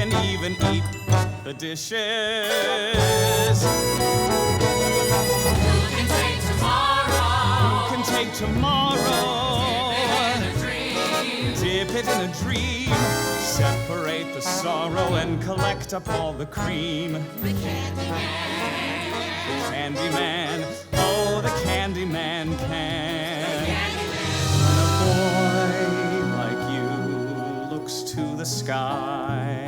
can even eat the dishes. Who can take tomorrow? Who can take tomorrow? Dip it in a dream. Dip it in a dream. Separate the sorrow and collect up all the cream. The Candyman. The Candyman, oh, the Candyman can. When a boy like you looks to the sky,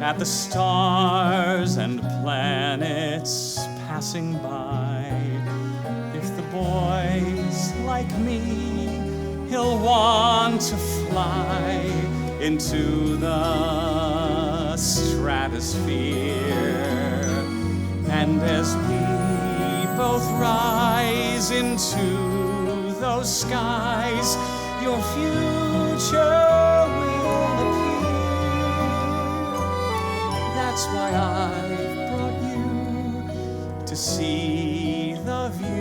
at the stars and planets passing by, if the boy's like me, he'll want to fly into the stratosphere. And as we both rise into those skies, your future will appear. That's why I've brought you to see the view.